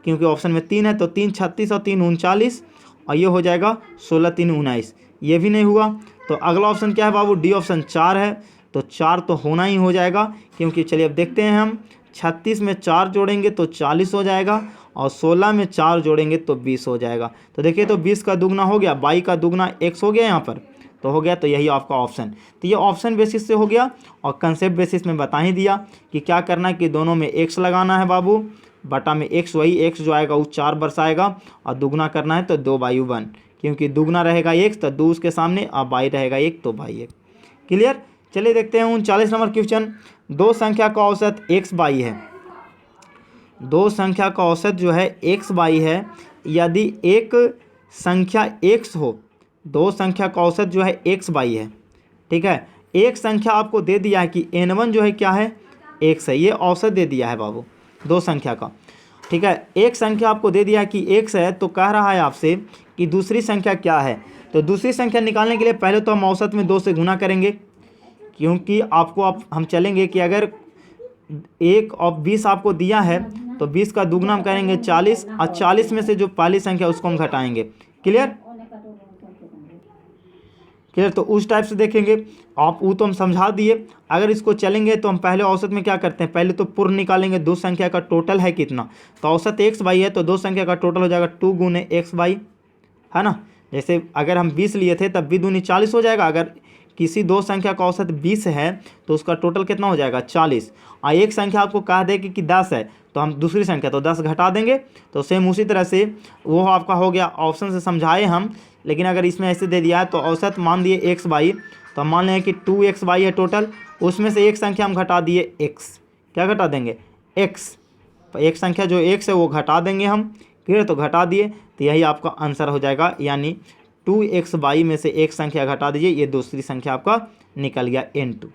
क्योंकि ऑप्शन में 3 है, तो 3 36 और 3 39, और ये हो जाएगा 16 3 19, ये भी नहीं हुआ। तो अगला ऑप्शन क्या है बाबू, डी ऑप्शन 4 है, तो 4 तो होना ही हो जाएगा, क्योंकि चलिए अब देखते हैं हम 36 में 4 जोड़ेंगे तो 40 हो जाएगा, और 16 में 4 जोड़ेंगे तो 20 हो जाएगा। तो देखिए तो 20 का दुगना हो गया, 22 का दुगना x हो गया यहाँ पर, तो हो गया, तो यही आपका ऑप्शन। तो ये ऑप्शन बेसिस से हो गया, और कंसेप्ट बेसिस में बता ही दिया कि क्या करना है कि दोनों में x लगाना है बाबू, बटा में x, वही x जो आएगा वो 4 वर्ष आएगा, और दुगना करना है तो 2/1, क्योंकि दुगना रहेगा x तो 2 उसके सामने, और बाई रहेगा 1 तो बाई 1। क्लियर। चलिए देखते हैं 39 नंबर क्वेश्चन। दो संख्या का औसत x बाई है, दो संख्या का औसत जो है x बाई है, यदि एक संख्या x हो, दो संख्या का औसत जो है x बाई है, ठीक है। एक संख्या आपको दे दिया है कि n1 जो है क्या है, x है, ये औसत दे दिया है बाबू दो संख्या का, ठीक है। एक संख्या आपको दे दिया है कि x है, तो कह रहा है आपसे कि दूसरी संख्या क्या है। तो दूसरी संख्या निकालने के लिए पहले तो हम औसत में 2 से गुना करेंगे, क्योंकि आपको हम चलेंगे कि अगर 1 और 20 आपको दिया है तो 20 का दुगना हम करेंगे 40, और 40 में से जो पहली संख्या उसको हम घटाएंगे। क्लियर। क्लियर, तो उस टाइप से देखेंगे आप, वो तो हम समझा दिए। अगर इसको चलेंगे तो हम पहले औसत में क्या करते हैं, पहले तो पूर्ण निकालेंगे, दो संख्या का टोटल है कितना, तो औसत x बाई है, तो दो संख्या का टोटल हो जाएगा 2 गुने x बाई, है ना। जैसे अगर हम 20 लिए थे तब भी दूनी 40 हो जाएगा। अगर किसी दो संख्या का औसत 20 है तो उसका टोटल कितना हो जाएगा 40, और एक संख्या आपको कह दे कि 10 है, तो हम दूसरी संख्या तो 10 घटा देंगे। तो सेम उसी तरह से वो आपका हो गया, ऑप्शन से समझाए हम, लेकिन अगर इसमें ऐसे दे दिया है तो औसत मान दिए x बाई, तो हम मान लें कि 2x बाई है टोटल, उसमें से एक संख्या हम घटा दिए x, क्या घटा देंगे x, एक संख्या जो x है वो घटा देंगे हम, क्लियर। तो घटा दिए, तो यही आपका आंसर हो जाएगा, यानी 2x बाई में से एक संख्या घटा दीजिए, ये दूसरी संख्या आपका निकल गया, n2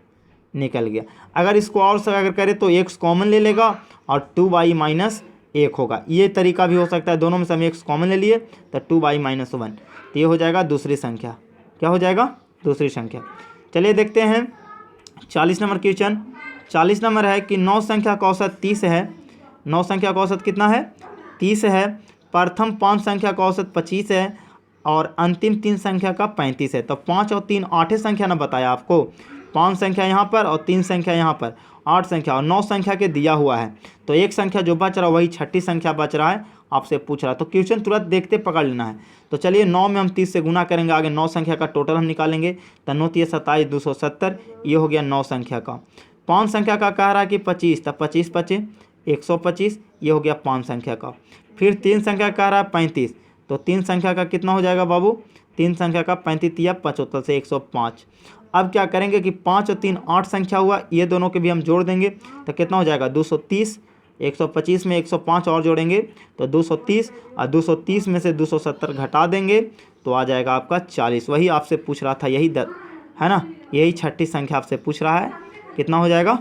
निकल गया। अगर इसको और से अगर करें तो x कॉमन ले लेगा और 2y माइनस 1 होगा, ये तरीका भी हो सकता है। दोनों में से हम x कॉमन ले लिए तो 2y माइनस 1, तो ये हो जाएगा दूसरी संख्या, क्या हो जाएगा दूसरी संख्या। चलिए देखते हैं 40 नंबर क्वेश्चन। 40 नंबर है कि 9 संख्या का औसत 30 है, 9 संख्या का औसत कितना है 30 है, प्रथम 5 संख्या का औसत 25 है, और अंतिम 3 संख्या का 35 है। तो 5 और 3 8 संख्या ना बताया आपको, 5 संख्या यहाँ पर और 3 संख्या यहाँ पर, 8 संख्या और 9 संख्या के दिया हुआ है। तो एक संख्या जो बच रहा है वही छठी संख्या बच रहा है, आपसे पूछ रहा है, तो क्वेश्चन तुरंत देखते पकड़ लेना है। तो चलिए 9 में हम 30 से गुना करेंगे, आगे 9 संख्या का टोटल हम निकालेंगे, तो 9 3 27 270, ये हो गया 9 संख्या का। 5 संख्या का कह रहा है कि 25, तब 25 25 125, ये हो गया 5 संख्या का। फिर 3 संख्या कह रहा है 35, तो 3 संख्या का कितना हो जाएगा बाबू, 3 संख्या का 35 या 75 से 105। अब क्या करेंगे कि 5 और 3 8 संख्या हुआ, ये दोनों के भी हम जोड़ देंगे, तो कितना हो जाएगा 230, 125 में 105 और जोड़ेंगे तो 230, और 230 में से 270 घटा देंगे तो आ जाएगा आपका 40। वही आपसे पूछ रहा था, यही है ना, यही छठी संख्या आपसे पूछ रहा है, कितना हो जाएगा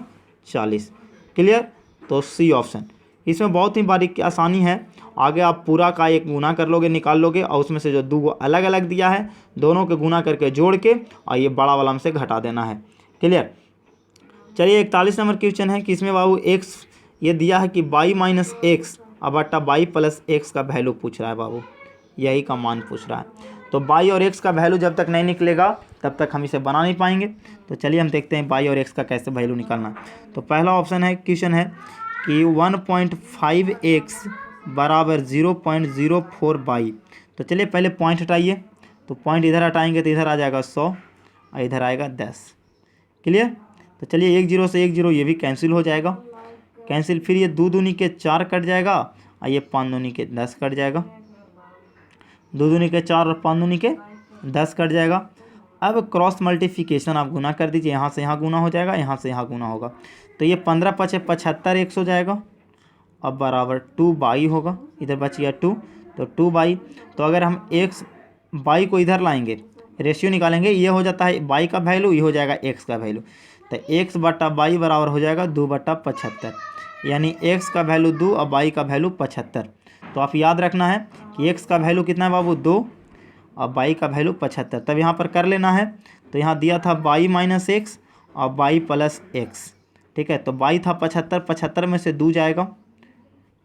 40। क्लियर। तो सी ऑप्शन, इसमें बहुत ही बारीक आसानी है। आगे आप पूरा का एक गुना कर लोगे, निकाल लोगे, और उसमें से जो दो अलग अलग दिया है दोनों के गुना करके जोड़ के और ये बड़ा वाला हमसे घटा देना है। क्लियर। चलिए 41 नंबर क्वेश्चन है कि इसमें बाबू x ये दिया है कि y माइनस एक्स अब बटा y प्लस एक्स का वैल्यू पूछ रहा है बाबू, यही का मान पूछ रहा है। तो y और x का वैल्यू जब तक नहीं निकलेगा तब तक हम इसे बना नहीं पाएंगे। तो चलिए हम देखते हैं y और x का कैसे वैल्यू निकालना है। तो पहला ऑप्शन है, क्वेश्चन है कि 1.5x बराबर 0.04y। तो चलिए पहले पॉइंट हटाइए, तो पॉइंट इधर हटाएंगे तो इधर आ जाएगा 100 और इधर आएगा 10। क्लियर। तो चलिए 1 0 से 1 0 ये भी कैंसिल हो जाएगा, कैंसिल। फिर ये 2 दूनी के 4 कट जाएगा और ये 5 दूनी के 10 कट जाएगा, 2 दूनी के 4 और 5 दूनी के 10 कट जाएगा। अब क्रॉस मल्टीप्लिकेशन आप गुना कर दीजिए, यहाँ से यहाँ गुना हो जाएगा, यहाँ से यहाँ गुना होगा, तो ये 15 5 75 100 हो जाएगा। अब बराबर 2y होगा, इधर बच गया 2, तो 2y। तो अगर हम x y को इधर लाएंगे, रेशियो निकालेंगे, ये हो जाता है y का वैल्यू, ये हो जाएगा x का वैल्यू। तो x बटा y बराबर हो जाएगा 2/75, यानी x का वैल्यू 2 और y का वैल्यू 75। तो आप याद रखना है कि x का वैल्यू कितना है बाबू 2 और y का वैल्यू 75। तब यहाँ पर कर लेना है, तो यहाँ दिया था y माइनस एक्स और y प्लस एक्स, ठीक है। तो y था 75, 75 में से 2 जाएगा,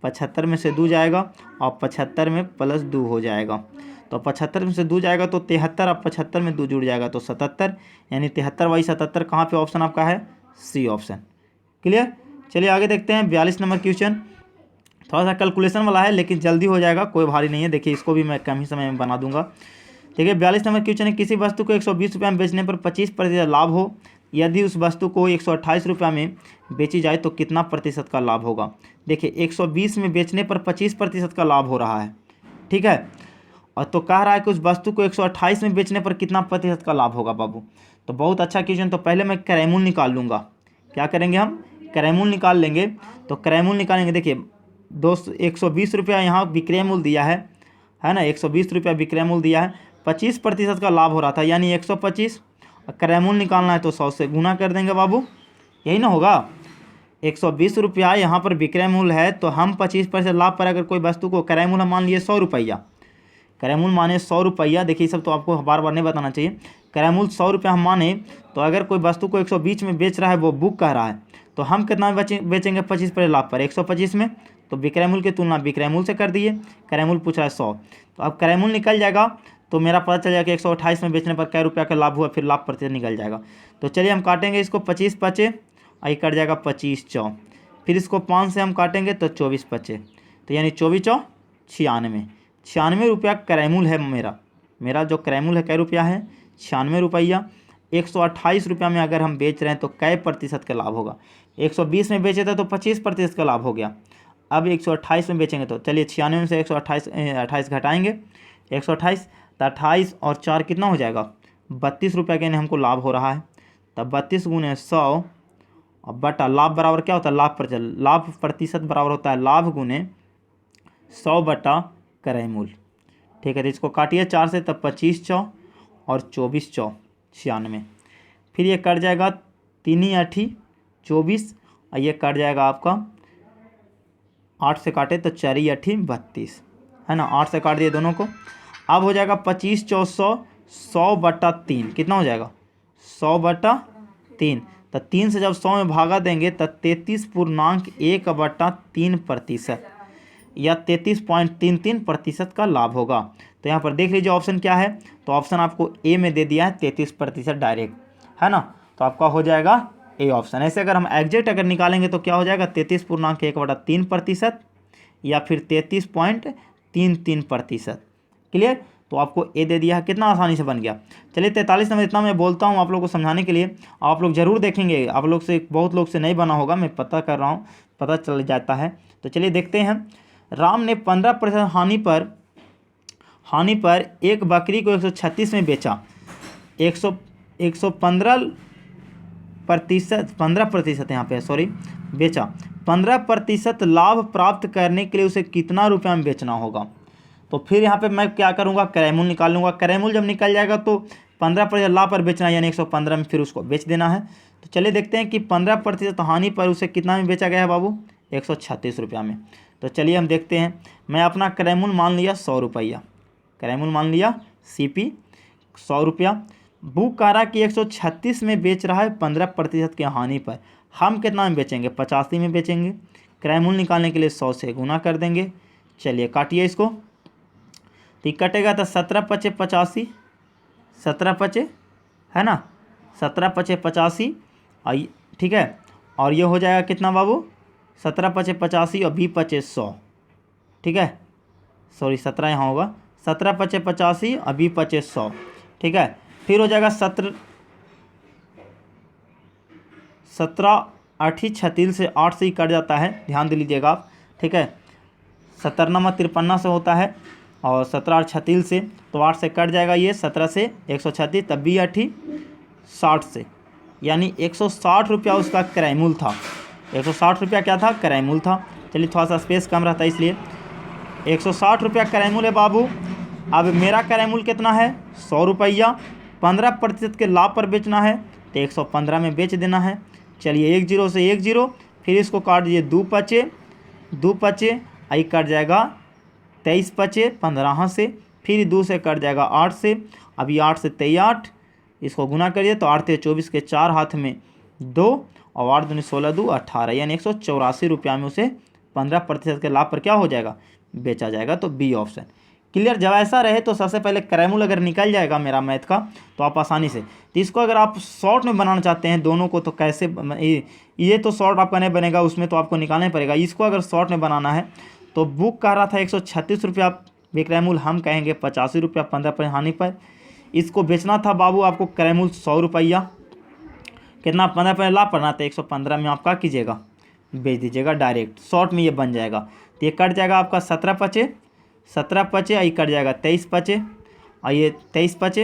75 में से 2 जाएगा और 75 में प्लस 2 हो जाएगा। तो 75 में से 2 जाएगा तो 73, और 75 में 2 जुड़ जाएगा तो 77, यानी 73/77 कहाँ पे ऑप्शन आपका है? C option. क्लियर। चलिए आगे देखते हैं 42 नंबर क्वेश्चन। थोड़ा सा कैलकुलेशन वाला है लेकिन जल्दी हो जाएगा, कोई भारी नहीं है। देखिए इसको भी मैं कम ही समय में बना दूंगा। देखिए 42 नंबर क्वेश्चन है, किसी वस्तु को 120 रुपये में बेचने पर 25% लाभ हो, यदि उस वस्तु को 128 रुपये में बेची जाए तो कितना प्रतिशत का लाभ होगा? देखिए 120 में बेचने पर 25% का लाभ हो रहा है, ठीक है। और तो कह रहा है कि उस वस्तु को 128 में बेचने पर कितना प्रतिशत का लाभ होगा बाबू? तो बहुत अच्छा क्वेश्चन। तो पहले मैं क्रयमूल्य निकाल लूँगा। क्या करेंगे हम? क्रयमूल्य निकाल लेंगे। तो क्रयमूल्य निकालेंगे। देखिए 120 रुपया यहाँ विक्रय मूल्य दिया है ना, 120 रुपया विक्रय मूल्य दिया है, 25% का लाभ हो रहा था यानी 125। क्रयमूल्य निकालना है तो 100 से गुना कर देंगे बाबू, यही ना होगा। 120 रुपया यहाँ पर विक्रय मूल्य है, तो हम 25% लाभ पर अगर कोई वस्तु को क्रय मूल्य मान लिए 100 रुपया, क्रय मूल्य माने 100 रुपया। देखिए सब तो आपको बार बार नहीं बताना चाहिए। क्रय मूल्य 100 रुपया हम माने, तो अगर कोई वस्तु को 120 में बेच रहा है, वो बुक कह रहा है, तो हम कितना में बेचेंगे? 25% लाभ पर 125 में। तो विक्रय मूल्य की तुलना विक्रय मूल्य से कर दिए। क्रय मूल्य पूछ रहा है 100, तो अब क्रय मूल्य निकल जाएगा तो मेरा पता चल जाएगा कि 128 में बेचने पर कै रुपया का लाभ हुआ, फिर लाभ प्रतिशत निकल जाएगा। तो चलिए हम काटेंगे इसको 25 पचे, आई कट जाएगा 25 चौ, फिर इसको 5 से हम काटेंगे तो 24 पचे, तो यानी 24 चौ 96, 96 रुपया क्रयमूल्य है मेरा जो क्रयमूल्य है कै रुपया है? 96 रुपया। 128 रुपया में अगर हम बेच रहे हैं तो कै प्रतिशत का लाभ होगा? 120 में बेचे थे तो 25% का लाभ हो गया। अब 128 में बेचेंगे तो चलिए 96 में से 128 घटाएंगे, 128 तो 28 और 4 कितना हो जाएगा? 32 रुपये के हमको लाभ हो रहा है। तब 32 गुने 100 और बटा लाभ बराबर क्या होता है? लाभ प्रतिशत बराबर होता है लाभ गुने 100 बटा क्रय मूल्य, ठीक है। तो इसको काटिए 4 से, तब 25 चौ और 24 चौ 96, फिर ये कट जाएगा 3 8 24 और ये कट जाएगा आपका 8 से काटे तो 4 8 32, है ना। 8 से काट दिए दोनों को। अब हो जाएगा 25 चौ 100 बटा 3 कितना हो जाएगा? 100 बटा 3। तो 3 से जब 100 में भागा देंगे तो 33.1/3% या 33.33% का लाभ होगा। तो यहाँ पर देख लीजिए ऑप्शन क्या है। तो ऑप्शन आपको ए में दे दिया है 33% डायरेक्ट, है ना। तो आपका हो जाएगा ए ऑप्शन। ऐसे अगर हम एग्जैक्ट अगर निकालेंगे तो क्या हो जाएगा? 33.1/3% या फिर 33.33%। क्लियर। तो आपको ए दे दिया है, कितना आसानी से बन गया। चलिए 43 नंबर, इतना मैं बोलता हूँ आप लोग को समझाने के लिए, आप लोग ज़रूर देखेंगे। आप लोग से बहुत लोग से नहीं बना होगा, मैं पता कर रहा हूँ, पता चल जाता है। तो चलिए देखते हैं। राम ने 15% हानि पर एक बकरी को 136 में बेचा। 15% यहाँ पे सॉरी बेचा। 15% लाभ प्राप्त करने के लिए उसे कितना रुपया में बेचना होगा? तो फिर यहाँ पे मैं क्या करूँगा? क्रयमूल्य निकाल लूँगा। क्रयमूल्य जब निकल जाएगा तो 15% लाभ पर बेचना, यानी 115 में फिर उसको बेच देना है। तो चलिए देखते हैं कि 15% हानि पर उसे कितना में बेचा गया है बाबू? 136 रुपया में। तो चलिए हम देखते हैं। मैं अपना क्रयमूल्य मान लिया 100 रुपया, क्रयमूल्य मान लिया CP 100 रुपया। बुक कह रहा कि 136 में बेच रहा है 15% की हानि पर, हम कितना में बेचेंगे? 85 में बेचेंगे। क्रयमूल्य निकालने के लिए 100 से गुना कर देंगे। चलिए काटिए इसको, तो कटेगा तो 17 पचे 85, 17 पचे है ना, 17 पचे 85, ठीक है। और ये हो जाएगा कितना बाबू? 17 पचे 85 और 20 पचे 100, ठीक है। सॉरी 17 यहाँ होगा, 17 पचे 85 और 20 पचे 100, ठीक है। फिर हो जाएगा 17 8 36 से 8 से ही कट जाता है, ध्यान दे लीजिएगा आप, ठीक है। 17 नंबर 53 से होता है और 17 8 36 से, तो 8 से कट जाएगा ये, 17 से 136, तब 20 8 60 से, यानी 160 रुपया उसका क्रयमूल्य था। 160 रुपया क्या था? क्रयमूल्य था। चलिए थोड़ा सा स्पेस कम रहता है इसलिए 160 रुपया क्रयमूल्य है बाबू। अब मेरा क्रयमूल्य कितना है? 100 रुपया। 15% के लाभ पर बेचना है तो 115 में बेच देना है। चलिए 1 0 से 1 0, फिर इसको काट दीजिए, 2 पचे आई कट जाएगा 23 पचे 15 से, फिर 2 से कट जाएगा 8 से, अभी 8 से 23 8, इसको गुना करिए तो 8 × 24 के 4 हाथ में 2 और 8 दूनी 16 2 18, यानी 184 रुपया में उसे 15% के लाभ पर क्या हो जाएगा, बेचा जाएगा। तो बी ऑप्शन क्लियर। जब ऐसा रहे तो सबसे पहले क्रैमूल अगर निकल जाएगा मेरा मैथ का तो आप आसानी से, तो इसको अगर आप शॉर्ट में बनाना चाहते हैं दोनों को तो कैसे, ये तो शॉर्ट आपका नहीं बनेगा, उसमें तो आपको निकालना पड़ेगा। इसको अगर शॉर्ट में बनाना है तो बुक कह रहा था 136 रुपया बेक्रैमूल, हम कहेंगे 85 रुपया 15% हानि पर। इसको बेचना था बाबू आपको क्रैमूल 100 रुपया, कितना 15% लाभ पड़ना था 115 में, आपका कीजिएगा बेच दीजिएगा डायरेक्ट, शॉर्ट में ये बन जाएगा। तो ये कट जाएगा आपका 17 पचे आई कट जाएगा 23 पचे, और ये 23 पचे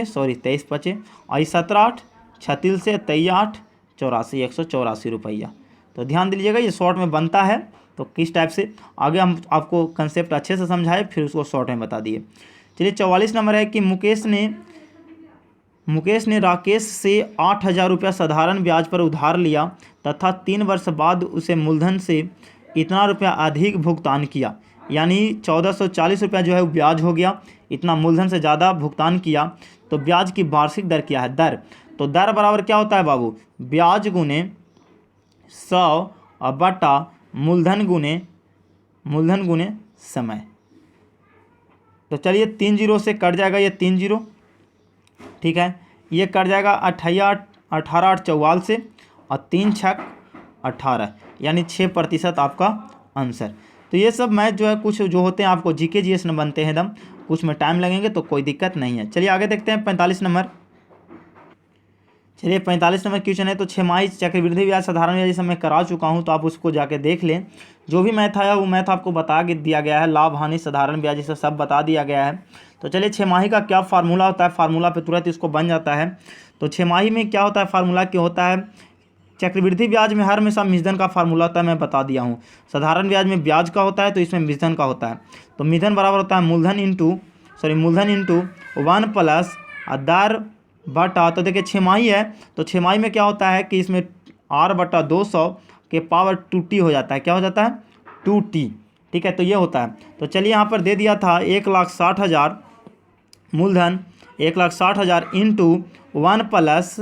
और ये 17 8 36 से 23 8 84 184 रुपया। तो ध्यान दीजिएगा ये शॉर्ट में बनता है तो किस टाइप से, आगे हम आपको कंसेप्ट अच्छे से समझाए फिर उसको शॉर्ट में बता दिए। चलिए 44 नंबर है कि मुकेश ने राकेश से 8,000 रुपया साधारण ब्याज पर उधार लिया तथा 3 वर्ष बाद उसे मूलधन से इतना रुपया अधिक भुगतान किया, यानी 1440 रुपया जो है वो ब्याज हो गया, इतना मूलधन से ज़्यादा भुगतान किया। तो ब्याज की वार्षिक दर क्या है, दर, तो दर बराबर क्या होता है बाबू, ब्याज गुने 100 और बटा मूलधन गुने समय। तो चलिए 3 0 से कट जाएगा ये 3 0, ठीक है, ये कट जाएगा 18 8 44 से, और 3 6 18, यानी 6% आपका आंसर। तो ये सब मैथ जो है कुछ जो होते हैं आपको जीके जीएस में बनते हैं एकदम, कुछ में टाइम लगेंगे तो कोई दिक्कत नहीं है। चलिए आगे देखते हैं 45 नंबर। चलिए 45 नंबर क्वेश्चन है, तो छमाही चक्रवृद्धि ब्याज साधारण ब्याज जैसे मैं करा चुका हूं, तो आप उसको जाके देख लें। जो भी मैथ आया वो मैथ आपको बता दिया गया है, लाभ हानि साधारण ब्याज जैसे सब बता दिया गया है। तो चलिए छमाही का क्या फार्मूला होता है, फार्मूला पे तुरंत इसको बन जाता है। तो छमाही में क्या होता है, फार्मूला क्या होता है, चक्रवृद्धि ब्याज में हर हमेशा मिश्रण का फार्मूला होता है, मैं बता दिया हूँ। साधारण ब्याज में ब्याज का होता है तो इसमें मिश्रण का होता है। तो मिश्रण बराबर होता है मूलधन इंटू 1 प्लस दर बटा, तो देखिए छमाही है तो छमाही में क्या होता है कि इसमें r/200 के पावर 2t हो जाता है, क्या हो जाता है 2t, ठीक है। तो ये होता है। तो चलिए यहाँ पर दे दिया था 1,60,000 मूलधन, 1,60,000 इंटू 1 प्लस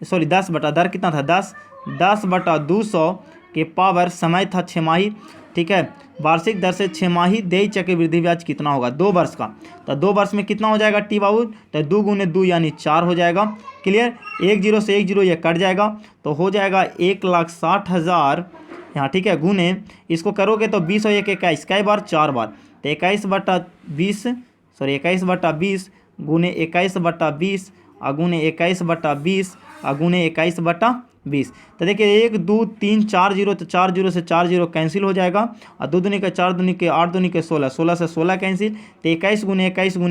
10 बटा दर कितना था 10/200 के पावर समय था छमाही, ठीक है। वार्षिक दर से छमाही देय चक्रवृद्धि ब्याज कितना होगा 2 वर्ष का, तो 2 वर्ष में कितना हो जाएगा टी बाबू, तो 2 गुने 2 यानी 4 हो जाएगा। क्लियर। 1 0 से 1 0 ये कट जाएगा तो हो जाएगा 1,60,000 यहाँ, ठीक है, गुने इसको करोगे तो 20 और 1 21, कई बार 4 बार, तो 21/20 गुने 21/20 गुने 21/20 गुने 21/20। तो देखिए 1 2 3 4 0, तो 4 0 से 4 0 कैंसिल हो जाएगा, और 2 दूनी के 4 दूनी के 8 दूनी के 16, 16 से 16 कैंसिल, तो 21 गुने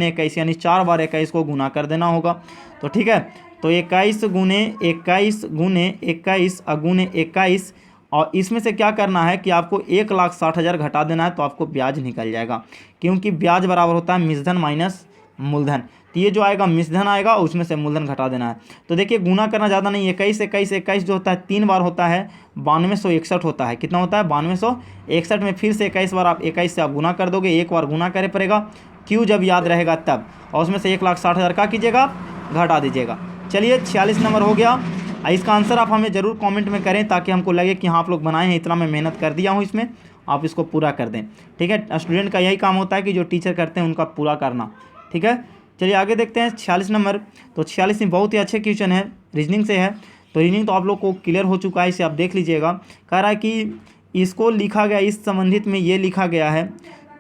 21 यानी 4 बार 21 को गुना कर देना होगा। तो ठीक है, तो 21 गुने 21 गुने 21 गुने 21, और इसमें से क्या करना है कि आपको 1,60,000 घटा देना है तो आपको ब्याज निकल जाएगा, क्योंकि ब्याज बराबर होता है मिश्रधन माइनस मूलधन। तो ये जो आएगा मिश्रधन आएगा, उसमें से मूलधन घटा देना है। तो देखिए गुना करना ज़्यादा नहीं, 21 जो होता है 3 बार होता है, 9261 होता है, कितना होता है 9261 में फिर से 21 बार आप 21 से आप गुना कर दोगे, एक बार गुना करे पड़ेगा, क्यों जब याद रहेगा तब, और उसमें से 1,60,000 का कीजिएगा घटा दीजिएगा। चलिए 46 नंबर हो गया। इसका आंसर आप हमें ज़रूर कमेंट में करें ताकि हमको लगे कि हाँ आप लोग बनाए हैं, इतना मैं मेहनत कर दिया हूँ इसमें, आप इसको पूरा कर दें। ठीक है, स्टूडेंट का यही काम होता है कि जो टीचर करते हैं उनका पूरा करना। ठीक है, चलिए आगे देखते हैं 46 नंबर। तो 46 में बहुत ही अच्छे क्वेश्चन है, रीजनिंग से है, तो रीजनिंग तो आप लोग को क्लियर हो चुका है, इसे आप देख लीजिएगा। कह रहा है कि इसको लिखा गया, इस संबंधित में ये लिखा गया है,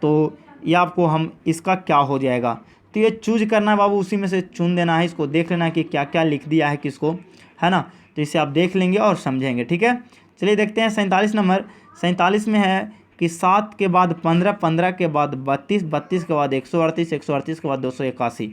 तो ये आपको हम इसका क्या हो जाएगा, तो ये चूज करना है बाबू, उसी में से चुन देना है, इसको देख लेना है कि क्या क्या लिख दिया है किसको, है ना। तो इसे आप देख लेंगे और समझेंगे। ठीक है, चलिए देखते हैं 47 नंबर। 47 में है कि 7 के बाद 15, 15 के बाद 32, 32 के बाद 138, 138 के बाद 281।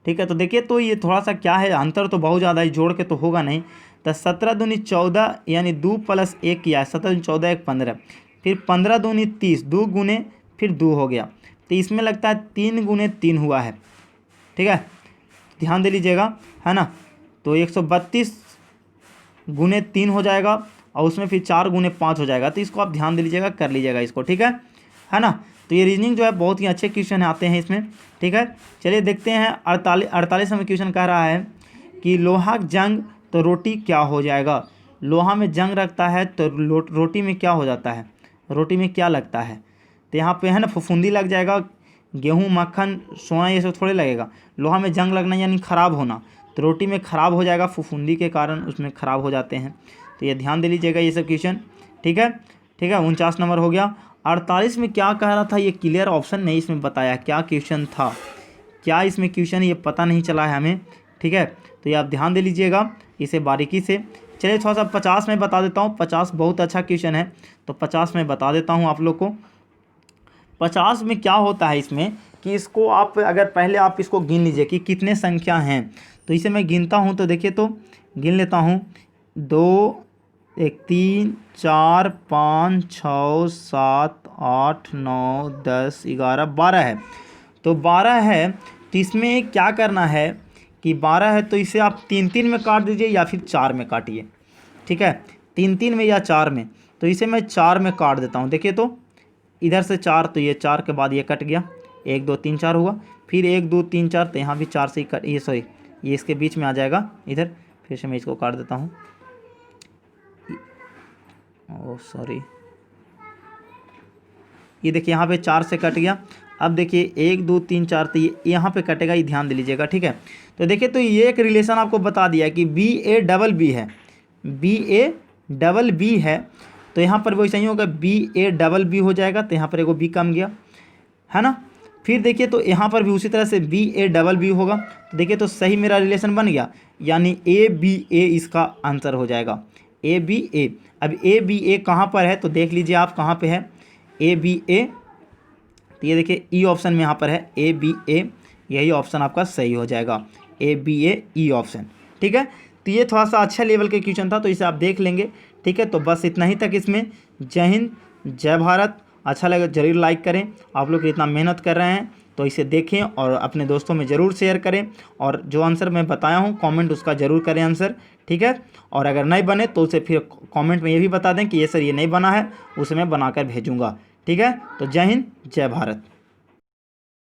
ठीक है, तो देखिए तो ये थोड़ा सा क्या है, अंतर तो बहुत ज़्यादा है, जोड़ के तो होगा नहीं। तो 17 दूनी 14 यानी 2 + 1 किया है, 17 दूनी 14 1 15, फिर 15 दूनी 30, 2 गुने फिर 2 हो गया, तो इसमें लगता है 3 गुने 3 हुआ है। ठीक है, ध्यान दे लीजिएगा, है ना। तो 132 गुने 3 हो जाएगा और उसमें फिर 4 गुने 5 हो जाएगा। तो इसको आप ध्यान दे लीजिएगा, कर लीजिएगा इसको, ठीक है ना। तो ये रीजनिंग जो है बहुत ही अच्छे क्वेश्चन आते हैं इसमें, ठीक है। चलिए देखते हैं 48वां क्वेश्चन कह रहा है कि लोहा जंग तो रोटी क्या हो जाएगा। लोहा में जंग रखता है तो रोटी में क्या हो जाता है, रोटी में क्या लगता है। तो यहाँ पे है ना फफूंदी लग जाएगा, गेहूँ मक्खन सोना ये सब थोड़े लगेगा। लोहा में जंग लगना यानी ख़राब होना, तो रोटी में ख़राब हो जाएगा, फफूंदी के कारण उसमें ख़राब हो जाते हैं। तो ये ध्यान दे लीजिएगा ये सब क्वेश्चन, ठीक है। 49 नंबर हो गया। 48 में क्या कह रहा था, ये क्लियर ऑप्शन नहीं इसमें बताया क्या क्वेश्चन था, क्या इसमें क्वेश्चन ये पता नहीं चला है हमें, ठीक है। तो ये आप ध्यान दे लीजिएगा इसे बारीकी से। चलिए थोड़ा सा 50 में बता देता हूँ, 50 बहुत अच्छा क्वेश्चन है, तो 50 में बता देता हूँ आप लोग को। 50 में क्या होता है इसमें कि इसको आप अगर पहले आप इसको गिन लीजिए कि कितने संख्या हैं। तो इसे मैं गिनता हूँ, तो देखिए तो गिन लेता हूँ, 2 1 3 4 5 6 7 8 9 10 11 12 है। तो 12 है, तो इसमें क्या करना है कि 12 है तो इसे आप 3-3 में काट दीजिए या फिर 4 में काटिए, ठीक है, 3-3 में या 4 में। तो इसे मैं 4 में काट देता हूँ। देखिए तो इधर से 4, तो ये 4 के बाद ये कट गया, 1 2 3 4 हुआ, फिर 1 2 3 4, तो यहाँ भी 4 से ही कट, ये सॉरी ये इसके बीच में आ जाएगा इधर। फिर से मैं इसको काट देता हूँ, ओह सॉरी, ये देखिए यहाँ पे 4 से कट गया। अब देखिए 1 2 3 4, तो ये यहाँ पे कटेगा, ये ध्यान दे लीजिएगा, ठीक है। तो देखिए तो ये एक रिलेशन आपको बता दिया कि BA है, BA है, तो यहाँ पर वैसे ही होगा, BA हो जाएगा, तो यहाँ पर एगो B कम गया, है ना। फिर देखिए तो यहाँ पर भी उसी तरह से BA होगा, तो देखिए तो सही मेरा रिलेशन बन गया, यानी ABA इसका आंसर हो जाएगा, ABA। अब ABA कहाँ पर है तो देख लीजिए आप कहाँ पे है ABA, तो ये देखिए ई ऑप्शन में यहाँ पर है ABA, यही ऑप्शन आपका सही हो जाएगा, ABA ई ऑप्शन, ठीक है। तो ये थोड़ा सा अच्छा लेवल के क्वेश्चन था, तो इसे आप देख लेंगे, ठीक है। तो बस इतना ही तक इसमें। जय हिंद, जय भारत। अच्छा लगे जरूर लाइक करें, आप लोग इतना मेहनत कर रहे हैं तो इसे देखें और अपने दोस्तों में ज़रूर शेयर करें, और जो आंसर मैं बताया हूँ कमेंट उसका ज़रूर करें आंसर, ठीक है। और अगर नहीं बने तो उसे फिर कमेंट में ये भी बता दें कि ये सर ये नहीं बना है, उसे मैं बनाकर भेजूँगा, ठीक है। तो जय हिंद, जय भारत।